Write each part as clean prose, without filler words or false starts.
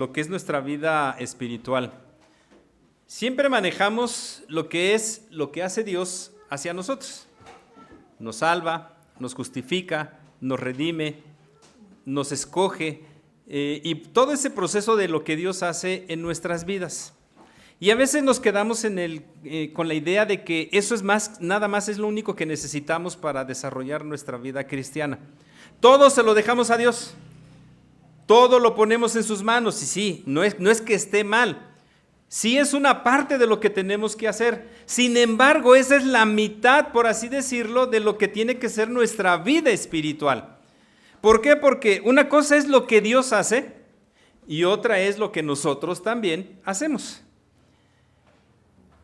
lo que es nuestra vida espiritual. Siempre manejamos lo que hace Dios hacia nosotros. Nos salva, nos justifica, nos redime, nos escoge y todo ese proceso de lo que Dios hace en nuestras vidas. Y a veces nos quedamos con la idea de que eso es nada más es lo único que necesitamos para desarrollar nuestra vida cristiana. Todo se lo dejamos a Dios. Todo lo ponemos en sus manos y sí, no es que esté mal. Sí es una parte de lo que tenemos que hacer. Sin embargo, esa es la mitad, por así decirlo, de lo que tiene que ser nuestra vida espiritual. ¿Por qué? Porque una cosa es lo que Dios hace y otra es lo que nosotros también hacemos.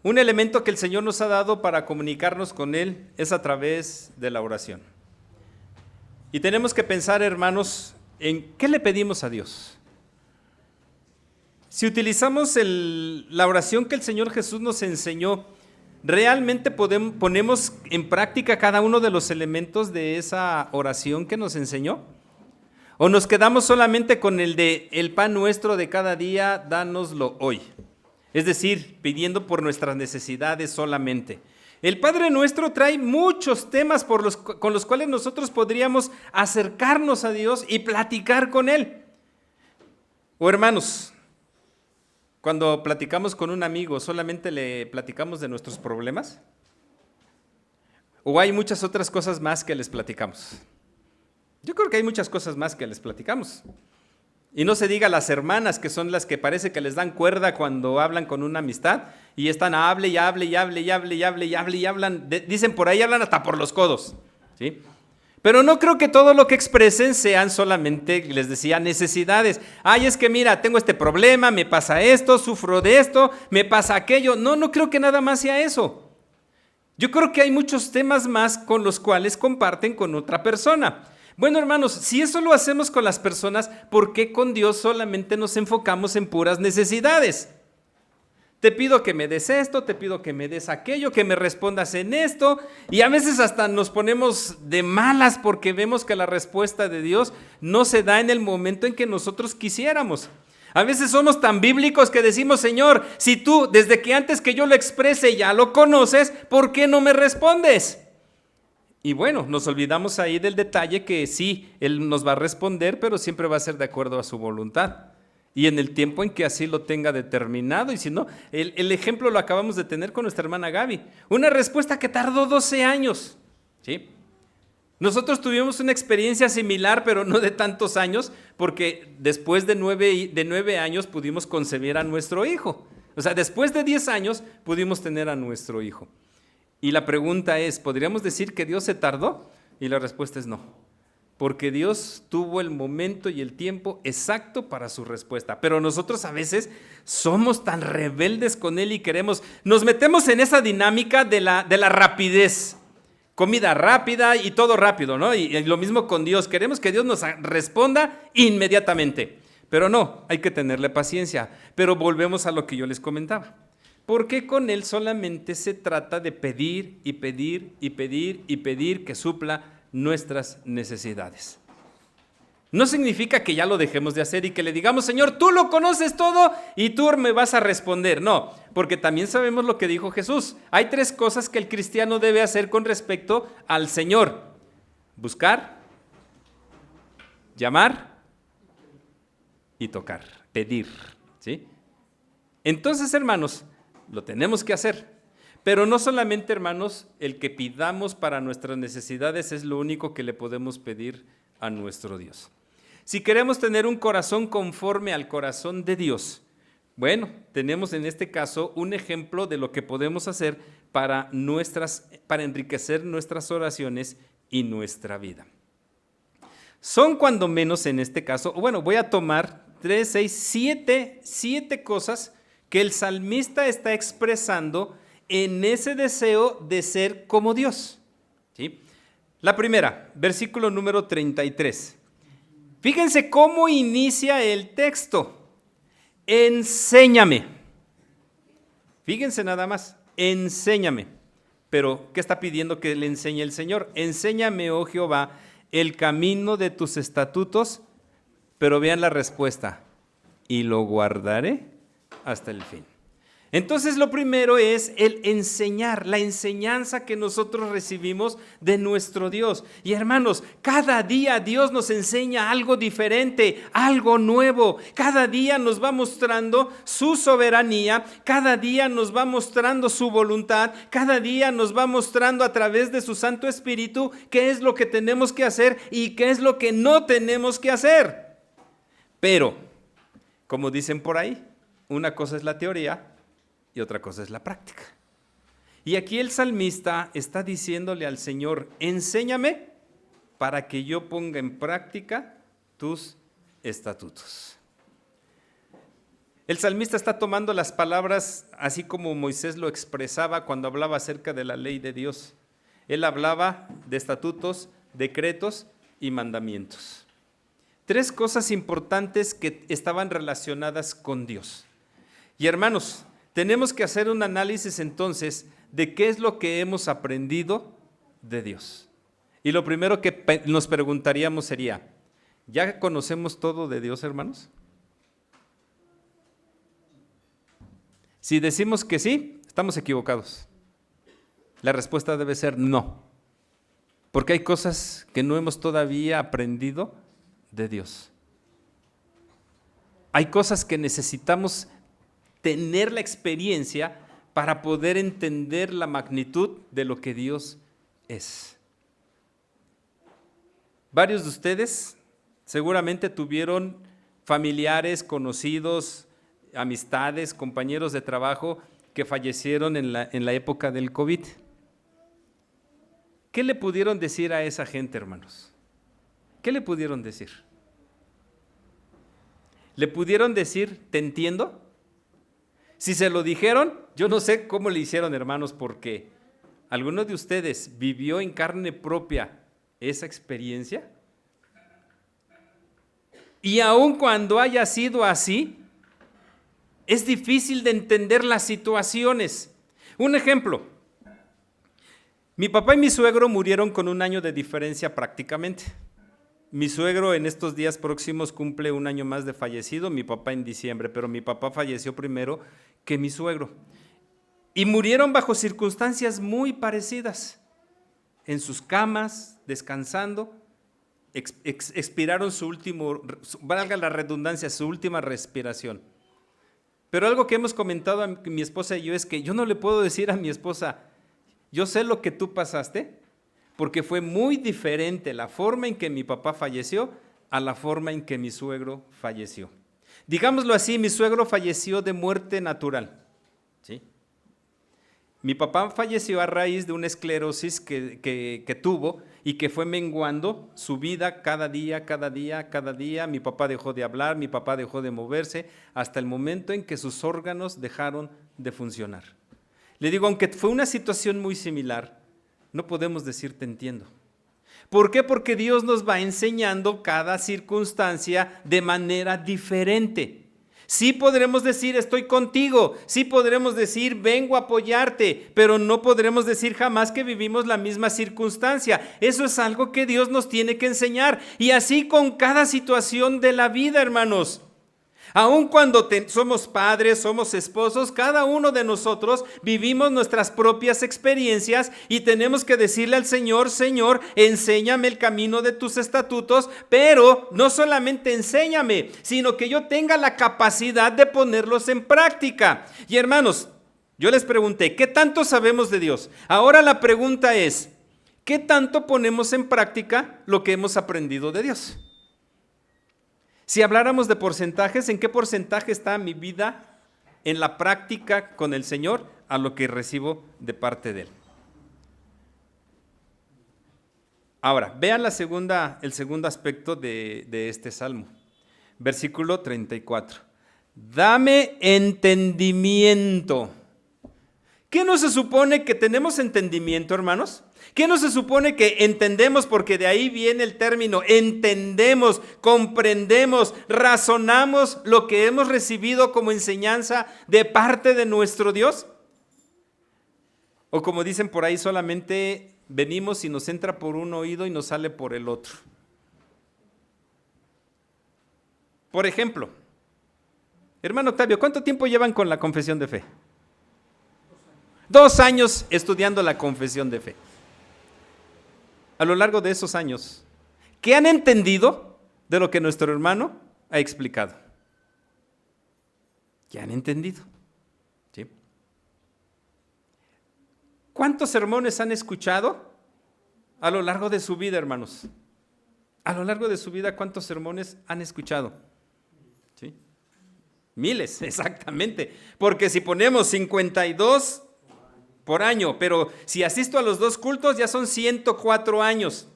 Un elemento que el Señor nos ha dado para comunicarnos con Él es a través de la oración. Y tenemos que pensar, hermanos, en qué le pedimos a Dios. Si utilizamos la oración que el Señor Jesús nos enseñó, ¿realmente ponemos en práctica cada uno de los elementos de esa oración que nos enseñó? ¿O nos quedamos solamente con el de el pan nuestro de cada día, dánoslo hoy? Es decir, pidiendo por nuestras necesidades solamente. El Padre Nuestro trae muchos temas con los cuales nosotros podríamos acercarnos a Dios y platicar con Él. O hermanos, cuando platicamos con un amigo, ¿solamente le platicamos de nuestros problemas? ¿O hay muchas otras cosas más que les platicamos? Yo creo que hay muchas cosas más que les platicamos. Y no se diga las hermanas, que son las que parece que les dan cuerda cuando hablan con una amistad y están hable y hable y hable y hable y hable y hable y hablan, dicen por ahí, hablan hasta por los codos, ¿sí? Pero no creo que todo lo que expresen sean solamente, les decía, necesidades. Ay, es que mira, tengo este problema, me pasa esto, sufro de esto, me pasa aquello. No creo que nada más sea eso. Yo creo que hay muchos temas más con los cuales comparten con otra persona. Bueno, hermanos, si eso lo hacemos con las personas, ¿por qué con Dios solamente nos enfocamos en puras necesidades? Te pido que me des esto, te pido que me des aquello, que me respondas en esto, y a veces hasta nos ponemos de malas porque vemos que la respuesta de Dios no se da en el momento en que nosotros quisiéramos. A veces somos tan bíblicos que decimos, Señor, si tú desde que antes que yo lo exprese ya lo conoces, ¿por qué no me respondes? Y bueno, nos olvidamos ahí del detalle que sí, Él nos va a responder, pero siempre va a ser de acuerdo a su voluntad y en el tiempo en que así lo tenga determinado. Y si no, el ejemplo lo acabamos de tener con nuestra hermana Gaby. Una respuesta que tardó 12 años, ¿sí? Nosotros tuvimos una experiencia similar, pero no de tantos años, porque después de 9 años pudimos concebir a nuestro hijo. O sea, después de 10 años pudimos tener a nuestro hijo. Y la pregunta es, ¿podríamos decir que Dios se tardó? Y la respuesta es no, porque Dios tuvo el momento y el tiempo exacto para su respuesta. Pero nosotros a veces somos tan rebeldes con Él y nos metemos en esa dinámica de la rapidez. Comida rápida y todo rápido, ¿no? Y lo mismo con Dios, queremos que Dios nos responda inmediatamente. Pero no, hay que tenerle paciencia. Pero volvemos a lo que yo les comentaba. Porque con Él solamente se trata de pedir y pedir y pedir y pedir que supla nuestras necesidades. No significa que ya lo dejemos de hacer y que le digamos, Señor, tú lo conoces todo y tú me vas a responder. No, porque también sabemos lo que dijo Jesús. Hay 3 cosas que el cristiano debe hacer con respecto al Señor: buscar, llamar y tocar, pedir, ¿sí? Entonces, hermanos, lo tenemos que hacer, pero no solamente, hermanos, el que pidamos para nuestras necesidades es lo único que le podemos pedir a nuestro Dios. Si queremos tener un corazón conforme al corazón de Dios, bueno, tenemos en este caso un ejemplo de lo que podemos hacer para enriquecer nuestras oraciones y nuestra vida. Son cuando menos en este caso, bueno, voy a tomar 3, 6, 7 cosas que el salmista está expresando en ese deseo de ser como Dios, ¿sí? La primera, versículo número 33. Fíjense cómo inicia el texto. Enséñame. Fíjense nada más, enséñame. Pero, ¿qué está pidiendo que le enseñe el Señor? Enséñame, oh Jehová, el camino de tus estatutos, pero vean la respuesta. y lo guardaré hasta el fin. Entonces lo primero es el enseñar, la enseñanza que nosotros recibimos de nuestro Dios. Y hermanos, cada día Dios nos enseña algo diferente, algo nuevo. Cada día nos va mostrando su soberanía, cada día nos va mostrando su voluntad, cada día nos va mostrando a través de su Santo Espíritu qué es lo que tenemos que hacer y qué es lo que no tenemos que hacer. Pero, como dicen por ahí, una cosa es la teoría y otra cosa es la práctica. Y aquí el salmista está diciéndole al Señor, enséñame para que yo ponga en práctica tus estatutos. El salmista está tomando las palabras así como Moisés lo expresaba cuando hablaba acerca de la ley de Dios. Él hablaba de estatutos, decretos y mandamientos. 3 cosas importantes que estaban relacionadas con Dios. Y hermanos, tenemos que hacer un análisis entonces de qué es lo que hemos aprendido de Dios. Y lo primero que nos preguntaríamos sería, ¿ya conocemos todo de Dios, hermanos? Si decimos que sí, estamos equivocados. La respuesta debe ser no, porque hay cosas que no hemos todavía aprendido de Dios. Hay cosas que necesitamos tener la experiencia para poder entender la magnitud de lo que Dios es. Varios de ustedes seguramente tuvieron familiares, conocidos, amistades, compañeros de trabajo que fallecieron en la época del COVID. ¿Qué le pudieron decir a esa gente, hermanos? ¿Qué le pudieron decir? ¿Le pudieron decir, te entiendo? Si se lo dijeron, yo no sé cómo le hicieron, hermanos, porque ¿alguno de ustedes vivió en carne propia esa experiencia? Y aun cuando haya sido así, es difícil de entender las situaciones. Un ejemplo, mi papá y mi suegro murieron con 1 año de diferencia prácticamente. Mi suegro en estos días próximos cumple 1 año más de fallecido, mi papá en diciembre, pero mi papá falleció primero que mi suegro. Y murieron bajo circunstancias muy parecidas, en sus camas, descansando, expiraron valga la redundancia, su última respiración. Pero algo que hemos comentado a mi esposa y yo es que yo no le puedo decir a mi esposa, yo sé lo que tú pasaste, porque fue muy diferente la forma en que mi papá falleció a la forma en que mi suegro falleció. Digámoslo así, mi suegro falleció de muerte natural, ¿sí? Mi papá falleció a raíz de una esclerosis que tuvo y que fue menguando su vida cada día, cada día, cada día. Mi papá dejó de hablar, mi papá dejó de moverse, hasta el momento en que sus órganos dejaron de funcionar. Le digo, aunque fue una situación muy similar, no podemos decir te entiendo. ¿Por qué? Porque Dios nos va enseñando cada circunstancia de manera diferente. Sí podremos decir estoy contigo, sí podremos decir vengo a apoyarte, pero no podremos decir jamás que vivimos la misma circunstancia. Eso es algo que Dios nos tiene que enseñar. Y así con cada situación de la vida, hermanos. Aun cuando somos padres, somos esposos, cada uno de nosotros vivimos nuestras propias experiencias y tenemos que decirle al Señor, Señor, enséñame el camino de tus estatutos, pero no solamente enséñame, sino que yo tenga la capacidad de ponerlos en práctica. Y hermanos, yo les pregunté, ¿qué tanto sabemos de Dios? Ahora la pregunta es, ¿qué tanto ponemos en práctica lo que hemos aprendido de Dios? Si habláramos de porcentajes, ¿en qué porcentaje está mi vida en la práctica con el Señor a lo que recibo de parte de Él? Ahora, vean el segundo aspecto de este salmo. Versículo 34. Dame entendimiento. ¿Qué no se supone que tenemos entendimiento, hermanos? ¿Qué no se supone que entendemos? Porque de ahí viene el término, entendemos, comprendemos, razonamos lo que hemos recibido como enseñanza de parte de nuestro Dios. O como dicen por ahí, solamente venimos y nos entra por un oído y nos sale por el otro. Por ejemplo, Hermano Octavio, ¿cuánto tiempo llevan con la confesión de fe? 2 años estudiando la confesión de fe. A lo largo de esos años, ¿qué han entendido de lo que nuestro hermano ha explicado? ¿Qué han entendido? ¿Sí? ¿Cuántos sermones han escuchado a lo largo de su vida, hermanos? A lo largo de su vida, ¿cuántos sermones han escuchado? ¿Sí? Miles, exactamente. Porque si ponemos 52 por año, pero si asisto a los 2 cultos ya son 104 años.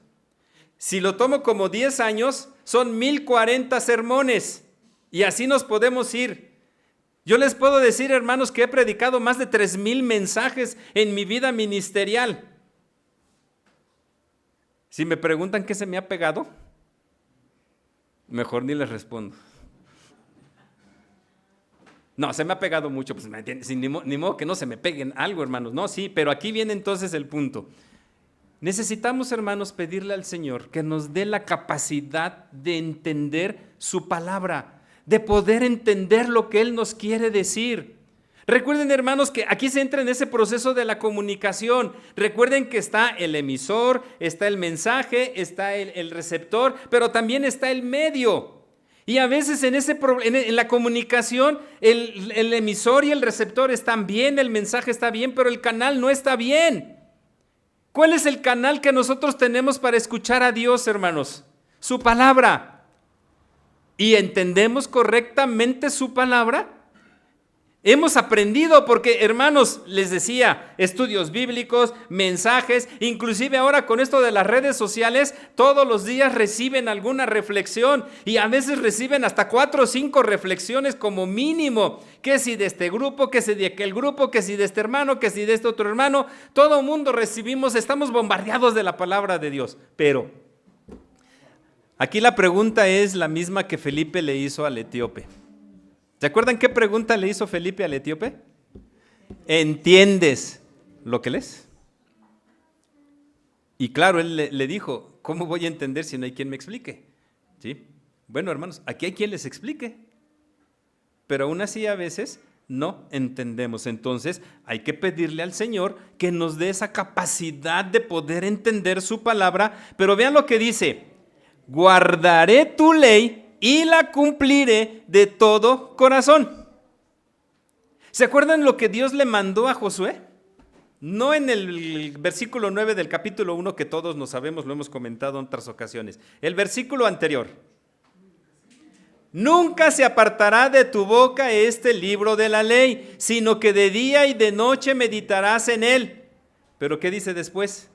Si lo tomo como 10 años, son 1040 sermones. Y así nos podemos ir. Yo les puedo decir, hermanos, que he predicado más de 3000 mensajes en mi vida ministerial. Si me preguntan qué se me ha pegado, mejor ni les respondo. No, se me ha pegado mucho, pues ni modo que no se me peguen algo, hermanos. No, sí, pero aquí viene entonces el punto. Necesitamos, hermanos, pedirle al Señor que nos dé la capacidad de entender su palabra, de poder entender lo que Él nos quiere decir. Recuerden, hermanos, que aquí se entra en ese proceso de la comunicación. Recuerden que está el emisor, está el mensaje, está el receptor, pero también está el medio. Y a veces en la comunicación el emisor y el receptor están bien, el mensaje está bien, pero el canal no está bien. ¿Cuál es el canal que nosotros tenemos para escuchar a Dios, hermanos? Su palabra. ¿Y entendemos correctamente su palabra? Hemos aprendido porque, hermanos, les decía, estudios bíblicos, mensajes, inclusive ahora con esto de las redes sociales, todos los días reciben alguna reflexión y a veces reciben hasta 4 o 5 reflexiones como mínimo, que si de este grupo, que si de aquel grupo, que si de este hermano, que si de este otro hermano, todo mundo recibimos, estamos bombardeados de la palabra de Dios. Pero aquí la pregunta es la misma que Felipe le hizo al etíope. ¿Se acuerdan qué pregunta le hizo Felipe al etíope? ¿Entiendes lo que lees? Y claro, él le dijo, ¿cómo voy a entender si no hay quien me explique? ¿Sí? Bueno, hermanos, aquí hay quien les explique, pero aún así a veces no entendemos. Entonces hay que pedirle al Señor que nos dé esa capacidad de poder entender su palabra, pero vean lo que dice, guardaré tu ley y la cumpliré de todo corazón. ¿Se acuerdan lo que Dios le mandó a Josué? No en el versículo 9 del capítulo 1 que todos nos sabemos, lo hemos comentado en otras ocasiones. El versículo anterior. Nunca se apartará de tu boca este libro de la ley, sino que de día y de noche meditarás en él. ¿Pero qué dice después?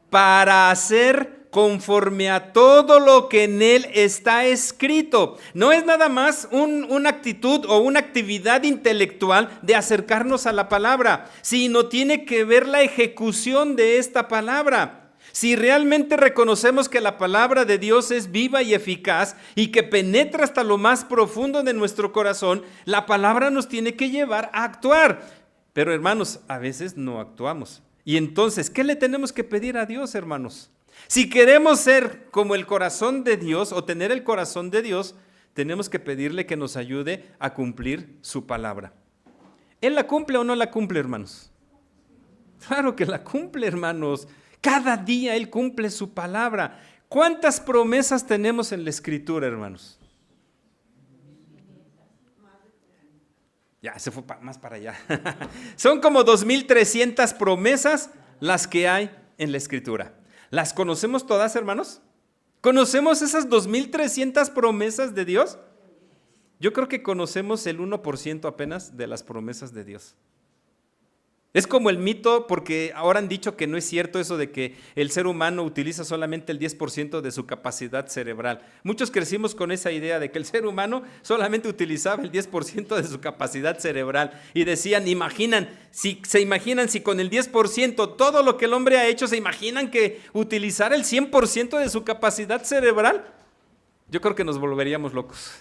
Para hacer conforme a todo lo que en él está escrito. No es nada más una actitud o una actividad intelectual de acercarnos a la palabra, sino tiene que ver la ejecución de esta palabra. Si realmente reconocemos que la palabra de Dios es viva y eficaz y que penetra hasta lo más profundo de nuestro corazón, la palabra nos tiene que llevar a actuar. Pero hermanos, a veces no actuamos. Y entonces, ¿qué le tenemos que pedir a Dios, hermanos? Si queremos ser como el corazón de Dios o tener el corazón de Dios, tenemos que pedirle que nos ayude a cumplir su palabra. ¿Él la cumple o no la cumple, hermanos? Claro que la cumple, hermanos. Cada día Él cumple su palabra. ¿Cuántas promesas tenemos en la Escritura, hermanos? Ya, se fue más para allá. Son como 2300 promesas las que hay en la Escritura. ¿Las conocemos todas, hermanos? ¿Conocemos esas 2300 promesas de Dios? Yo creo que conocemos el 1% apenas de las promesas de Dios. Es como el mito, porque ahora han dicho que no es cierto eso de que el ser humano utiliza solamente el 10% de su capacidad cerebral. Muchos crecimos con esa idea de que el ser humano solamente utilizaba el 10% de su capacidad cerebral y decían, se imaginan si con el 10% todo lo que el hombre ha hecho, ¿se imaginan que utilizara el 100% de su capacidad cerebral? Yo creo que nos volveríamos locos.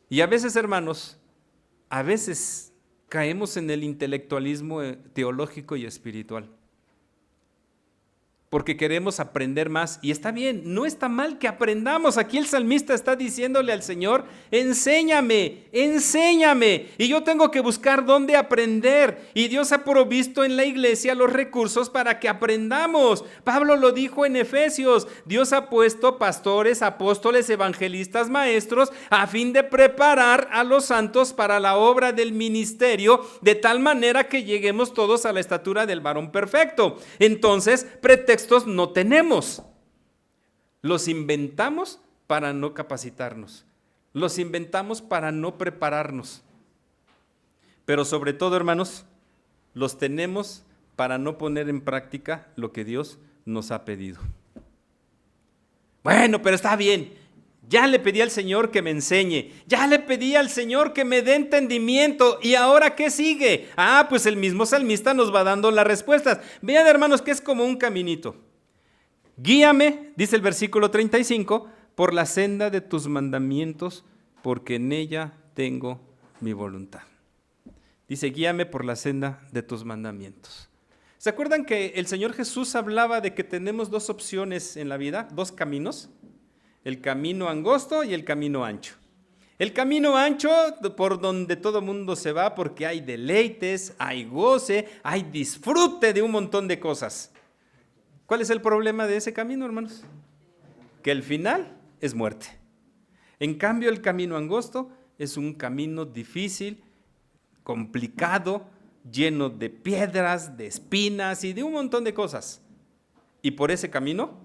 Y a veces, hermanos, caemos en el intelectualismo teológico y espiritual. porque queremos aprender más. Y está bien, no está mal que aprendamos. Aquí el salmista está diciéndole al Señor, enséñame, enséñame. Y yo tengo que buscar dónde aprender. Y Dios ha provisto en la iglesia los recursos para que aprendamos. Pablo lo dijo en Efesios, Dios ha puesto pastores, apóstoles, evangelistas, maestros, a fin de preparar a los santos para la obra del ministerio, de tal manera que lleguemos todos a la estatura del varón perfecto. Entonces, pretextos no tenemos. Los inventamos para no capacitarnos. Los inventamos para no prepararnos. Pero sobre todo, hermanos, los tenemos para no poner en práctica lo que Dios nos ha pedido. Bueno, pero está bien. Ya le pedí al Señor que me enseñe, ya le pedí al Señor que me dé entendimiento, ¿y ahora qué sigue? Pues el mismo salmista nos va dando las respuestas. Vean, hermanos, que es como un caminito. Guíame, dice el versículo 35, por la senda de tus mandamientos, porque en ella tengo mi voluntad. Dice, guíame por la senda de tus mandamientos. ¿Se acuerdan que el Señor Jesús hablaba de que tenemos dos opciones en la vida, dos caminos? El camino angosto y el camino ancho. El camino ancho, por donde todo mundo se va, porque hay deleites, hay goce, hay disfrute de un montón de cosas. ¿Cuál es el problema de ese camino, hermanos? Que el final es muerte. En cambio, el camino angosto es un camino difícil, complicado, lleno de piedras, de espinas y de un montón de cosas. Y por ese camino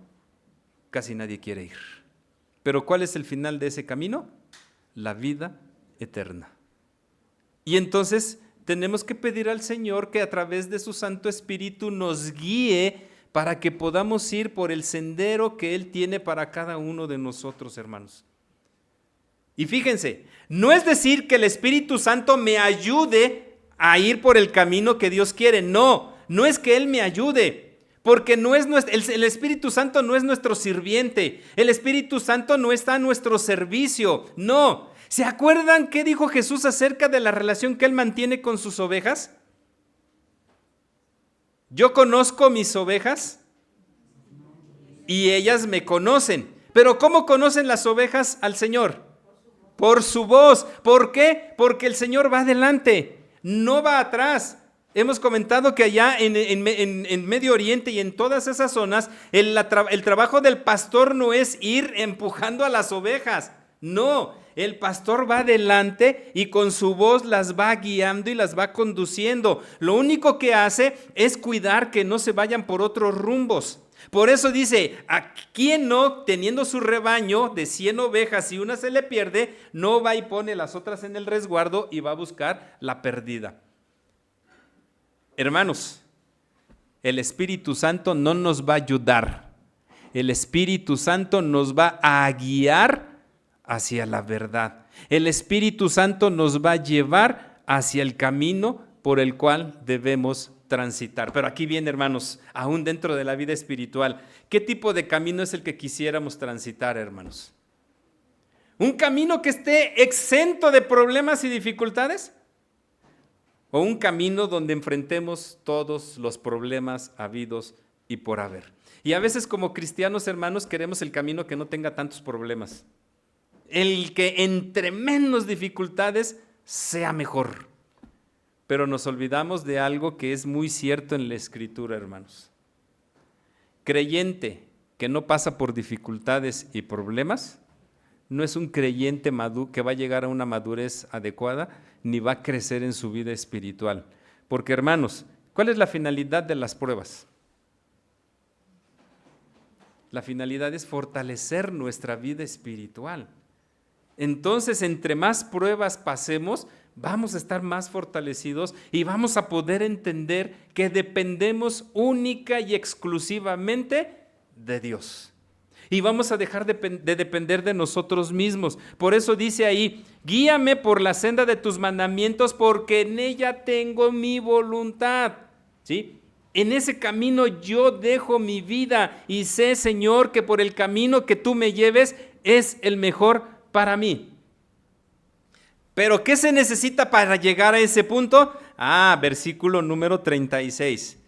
casi nadie quiere ir. Pero ¿cuál es el final de ese camino? La vida eterna. Y entonces tenemos que pedir al Señor que a través de su Santo Espíritu nos guíe para que podamos ir por el sendero que Él tiene para cada uno de nosotros, hermanos. Y fíjense, no es decir que el Espíritu Santo me ayude a ir por el camino que Dios quiere. No es que Él me ayude. Porque el Espíritu Santo no es nuestro sirviente, el Espíritu Santo no está a nuestro servicio, no. ¿Se acuerdan qué dijo Jesús acerca de la relación que Él mantiene con sus ovejas? Yo conozco mis ovejas y ellas me conocen. Pero ¿cómo conocen las ovejas al Señor? Por su voz. ¿Por qué? Porque el Señor va adelante, no va atrás. Hemos comentado que allá en Medio Oriente y en todas esas zonas, el trabajo del pastor no es ir empujando a las ovejas. No, el pastor va adelante y con su voz las va guiando y las va conduciendo. Lo único que hace es cuidar que no se vayan por otros rumbos. Por eso dice, ¿a quién no, teniendo su rebaño de 100 ovejas y una se le pierde, no va y pone las otras en el resguardo y va a buscar la perdida? Hermanos, el Espíritu Santo no nos va a ayudar. El Espíritu Santo nos va a guiar hacia la verdad. El Espíritu Santo nos va a llevar hacia el camino por el cual debemos transitar. Pero aquí viene, hermanos, aún dentro de la vida espiritual, ¿qué tipo de camino es el que quisiéramos transitar, hermanos? ¿Un camino que esté exento de problemas y dificultades? ¿O un camino donde enfrentemos todos los problemas habidos y por haber? Y a veces como cristianos, hermanos, queremos el camino que no tenga tantos problemas. El que entre menos dificultades sea mejor. Pero nos olvidamos de algo que es muy cierto en la Escritura, hermanos. Creyente que no pasa por dificultades y problemas, no es un creyente que va a llegar a una madurez adecuada, ni va a crecer en su vida espiritual. Porque, hermanos, ¿cuál es la finalidad de las pruebas? La finalidad es fortalecer nuestra vida espiritual. Entonces, entre más pruebas pasemos, vamos a estar más fortalecidos y vamos a poder entender que dependemos única y exclusivamente de Dios. Y vamos a dejar de depender de nosotros mismos. Por eso dice ahí, guíame por la senda de tus mandamientos, porque en ella tengo mi voluntad. ¿Sí? En ese camino yo dejo mi vida y sé, Señor, que por el camino que tú me lleves es el mejor para mí. ¿Pero qué se necesita para llegar a ese punto? Versículo número 36.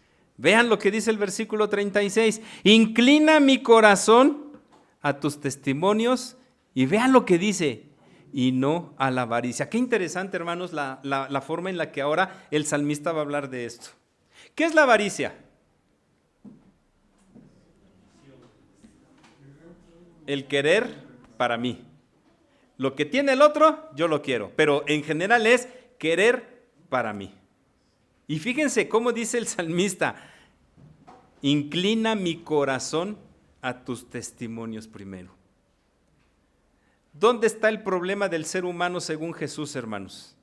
Vean lo que dice el versículo 36. Inclina mi corazón a tus testimonios y vean lo que dice, y no a la avaricia. Qué interesante, hermanos, la forma en la que ahora el salmista va a hablar de esto. ¿Qué es la avaricia? El querer para mí. Lo que tiene el otro, yo lo quiero, pero en general es querer para mí. Y fíjense cómo dice el salmista, inclina mi corazón a tus testimonios primero. ¿Dónde está el problema del ser humano según Jesús, hermanos?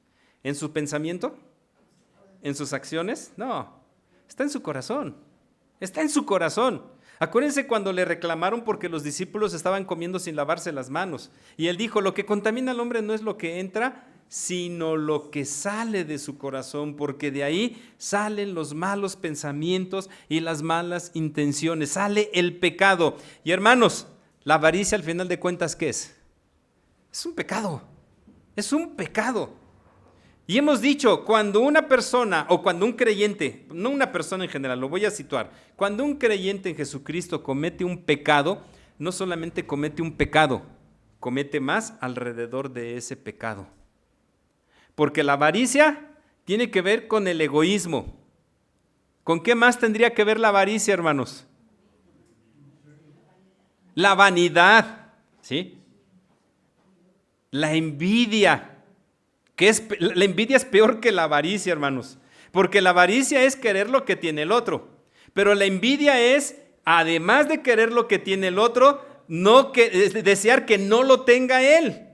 ¿En su pensamiento? ¿En sus acciones? No, está en su corazón. Está en su corazón. Acuérdense cuando le reclamaron porque los discípulos estaban comiendo sin lavarse las manos. Y él dijo, lo que contamina al hombre no es lo que entra, sino lo que sale de su corazón, porque de ahí salen los malos pensamientos y las malas intenciones, sale el pecado. Y hermanos, la avaricia al final de cuentas, ¿qué es? Es un pecado, es un pecado. Y hemos dicho, cuando una persona o cuando un creyente, no una persona en general, lo voy a situar, cuando un creyente en Jesucristo comete un pecado, no solamente comete un pecado, comete más alrededor de ese pecado. Porque la avaricia tiene que ver con el egoísmo. ¿Con qué más tendría que ver la avaricia, hermanos? La vanidad, ¿sí? La envidia. La envidia es peor que la avaricia, hermanos, porque la avaricia es querer lo que tiene el otro, pero la envidia es, además de querer lo que tiene el otro, desear que no lo tenga él.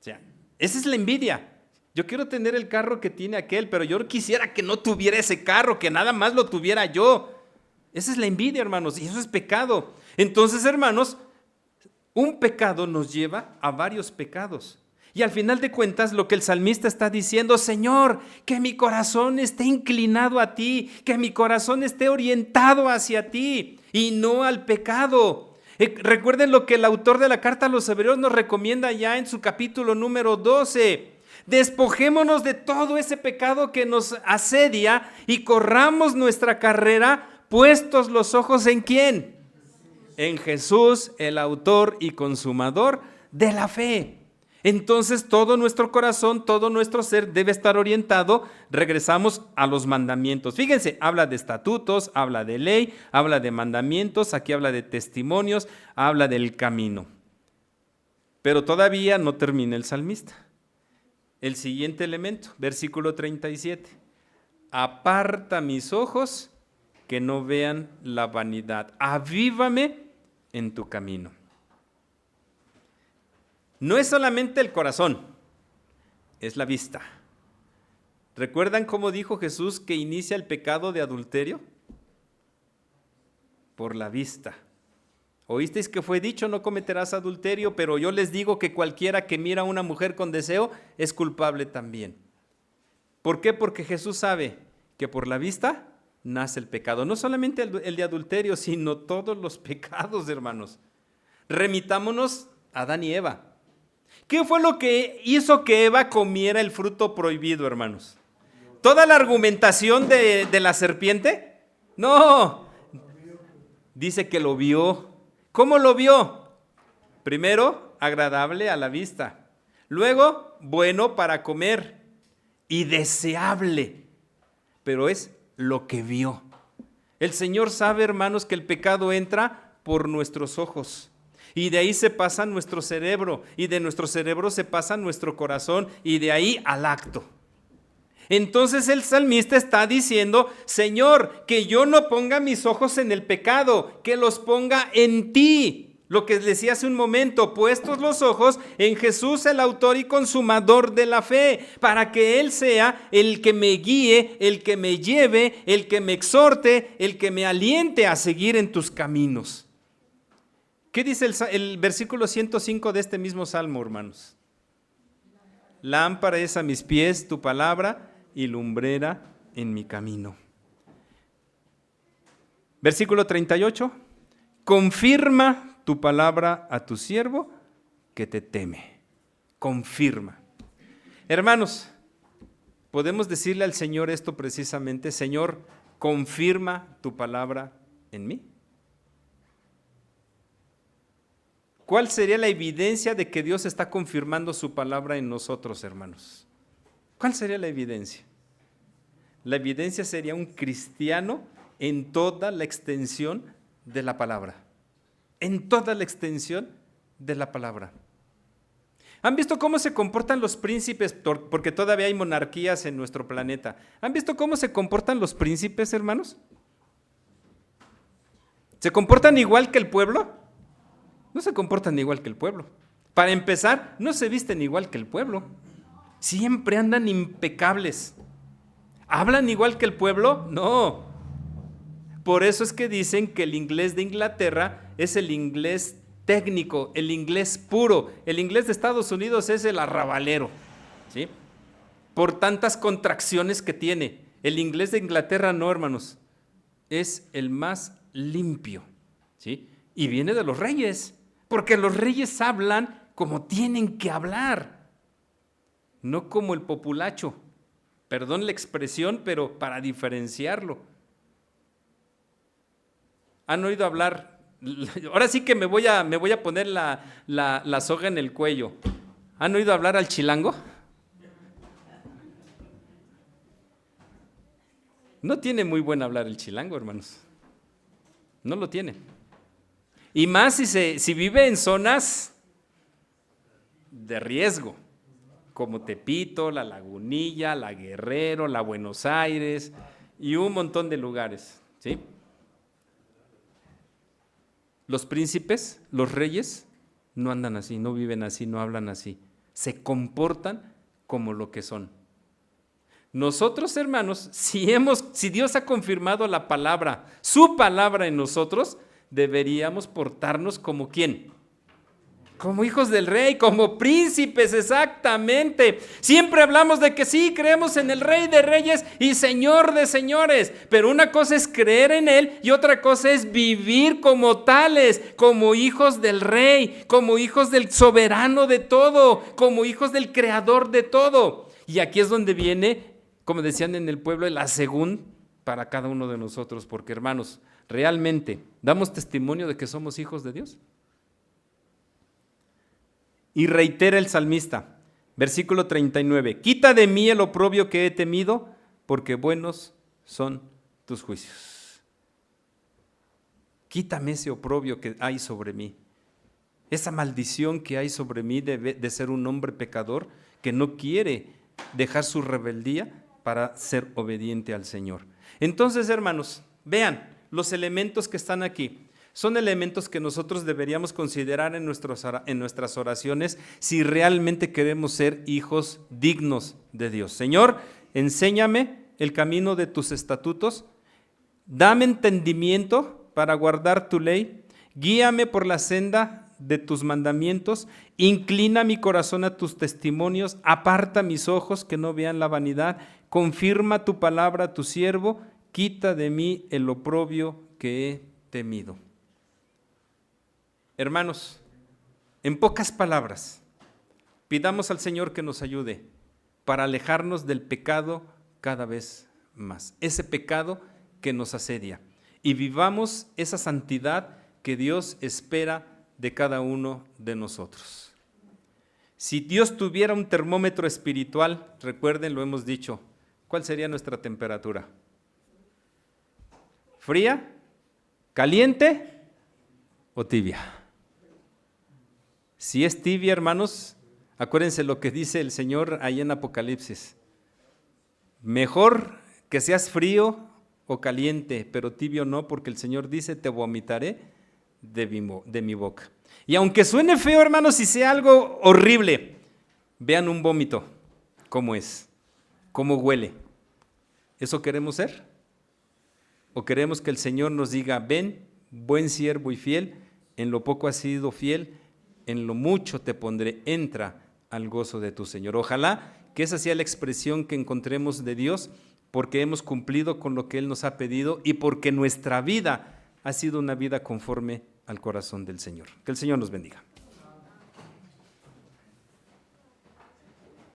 O sea, esa es la envidia. Yo quiero tener el carro que tiene aquel, pero yo quisiera que no tuviera ese carro, que nada más lo tuviera yo. Esa es la envidia, hermanos, y eso es pecado. Entonces, hermanos, un pecado nos lleva a varios pecados. Y al final de cuentas, lo que el salmista está diciendo, Señor, que mi corazón esté inclinado a ti, que mi corazón esté orientado hacia ti y no al pecado. Recuerden lo que el autor de la carta a los Hebreos nos recomienda ya en su capítulo número 12. Despojémonos de todo ese pecado que nos asedia y corramos nuestra carrera puestos los ojos ¿en quién? En Jesús, el autor y consumador de la fe. Entonces todo nuestro corazón, todo nuestro ser debe estar orientado, regresamos a los mandamientos. Fíjense, habla de estatutos, habla de ley, habla de mandamientos, aquí habla de testimonios, habla del camino. Pero todavía no termina el salmista. El siguiente elemento, versículo 37. Aparta mis ojos que no vean la vanidad. Avívame en tu camino. No es solamente el corazón, es la vista. ¿Recuerdan cómo dijo Jesús que inicia el pecado de adulterio? Por la vista. Oísteis que fue dicho, no cometerás adulterio, pero yo les digo que cualquiera que mira a una mujer con deseo es culpable también. ¿Por qué? Porque Jesús sabe que por la vista nace el pecado. No solamente el de adulterio, sino todos los pecados, hermanos. Remitámonos a Adán y Eva. ¿Qué fue lo que hizo que Eva comiera el fruto prohibido, hermanos? ¿Toda la argumentación de la serpiente? No. Dice que lo vio. ¿Cómo lo vio? Primero, agradable a la vista. Luego, bueno para comer y deseable. Pero es lo que vio. El Señor sabe, hermanos, que el pecado entra por nuestros ojos. Y de ahí se pasa nuestro cerebro, y de nuestro cerebro se pasa nuestro corazón, y de ahí al acto. Entonces el salmista está diciendo, Señor, que yo no ponga mis ojos en el pecado, que los ponga en ti. Lo que decía hace un momento, puestos los ojos en Jesús, el autor y consumador de la fe, para que Él sea el que me guíe, el que me lleve, el que me exhorte, el que me aliente a seguir en tus caminos. ¿Qué dice el versículo 105 de este mismo salmo, hermanos? Lámpara es a mis pies tu palabra y lumbrera en mi camino. Versículo 38. Confirma tu palabra a tu siervo que te teme. Confirma. Hermanos, podemos decirle al Señor esto precisamente, Señor, confirma tu palabra en mí. ¿Cuál sería la evidencia de que Dios está confirmando su palabra en nosotros, hermanos? ¿Cuál sería la evidencia? La evidencia sería un cristiano en toda la extensión de la palabra. En toda la extensión de la palabra. ¿Han visto cómo se comportan los príncipes? Porque todavía hay monarquías en nuestro planeta. ¿Han visto cómo se comportan los príncipes, hermanos? ¿Se comportan igual que el pueblo? No se comportan igual que el pueblo. Para empezar, no se visten igual que el pueblo. Siempre andan impecables. ¿Hablan igual que el pueblo? No. Por eso es que dicen que el inglés de Inglaterra es el inglés técnico, el inglés puro. El inglés de Estados Unidos es el arrabalero, ¿sí? Por tantas contracciones que tiene. El inglés de Inglaterra no, hermanos, es el más limpio, ¿sí? Y viene de los reyes, porque los reyes hablan como tienen que hablar, no como el populacho. Perdón la expresión, pero para diferenciarlo. ¿Han oído hablar? Ahora sí que me voy a poner la soga en el cuello. ¿Han oído hablar al chilango? No tiene muy buen hablar el chilango, hermanos. No lo tiene. Y más si vive en zonas de riesgo, como Tepito, La Lagunilla, La Guerrero, La Buenos Aires y un montón de lugares, ¿sí? Los príncipes, los reyes, no andan así, no viven así, no hablan así. Se comportan como lo que son. Nosotros, hermanos, si Dios ha confirmado la palabra, su palabra en nosotros, deberíamos portarnos como ¿quién? Como hijos del rey, como príncipes, exactamente. Siempre hablamos de que sí, creemos en el Rey de Reyes y Señor de Señores, pero una cosa es creer en Él y otra cosa es vivir como tales, como hijos del Rey, como hijos del soberano de todo, como hijos del Creador de todo. Y aquí es donde viene, como decían en el pueblo, el asegún para cada uno de nosotros, porque hermanos, ¿realmente damos testimonio de que somos hijos de Dios? Y reitera el salmista, versículo 39, quita de mí el oprobio que he temido, porque buenos son tus juicios. Quítame ese oprobio que hay sobre mí, esa maldición que hay sobre mí de ser un hombre pecador que no quiere dejar su rebeldía para ser obediente al Señor. Entonces, hermanos, vean los elementos que están aquí. Son elementos que nosotros deberíamos considerar en nuestras oraciones si realmente queremos ser hijos dignos de Dios. Señor, enséñame el camino de tus estatutos, dame entendimiento para guardar tu ley, guíame por la senda de tus mandamientos, inclina mi corazón a tus testimonios, aparta mis ojos que no vean la vanidad, confirma tu palabra a tu siervo, quita de mí el oprobio que he temido. Hermanos, en pocas palabras, pidamos al Señor que nos ayude para alejarnos del pecado cada vez más, ese pecado que nos asedia, y vivamos esa santidad que Dios espera de cada uno de nosotros. Si Dios tuviera un termómetro espiritual, recuerden, lo hemos dicho, ¿cuál sería nuestra temperatura? ¿Fría? ¿Caliente? ¿O tibia? Si es tibia, hermanos, acuérdense lo que dice el Señor ahí en Apocalipsis. Mejor que seas frío o caliente, pero tibio no, porque el Señor dice, te vomitaré de mi boca. Y aunque suene feo, hermanos, y sea algo horrible, vean un vómito, cómo es, cómo huele. ¿Eso queremos ser? ¿O queremos que el Señor nos diga, ven, buen siervo y fiel, en lo poco has sido fiel, en lo mucho te pondré, entra al gozo de tu Señor? Ojalá que esa sea la expresión que encontremos de Dios, porque hemos cumplido con lo que Él nos ha pedido y porque nuestra vida ha sido una vida conforme al corazón del Señor. Que el Señor nos bendiga.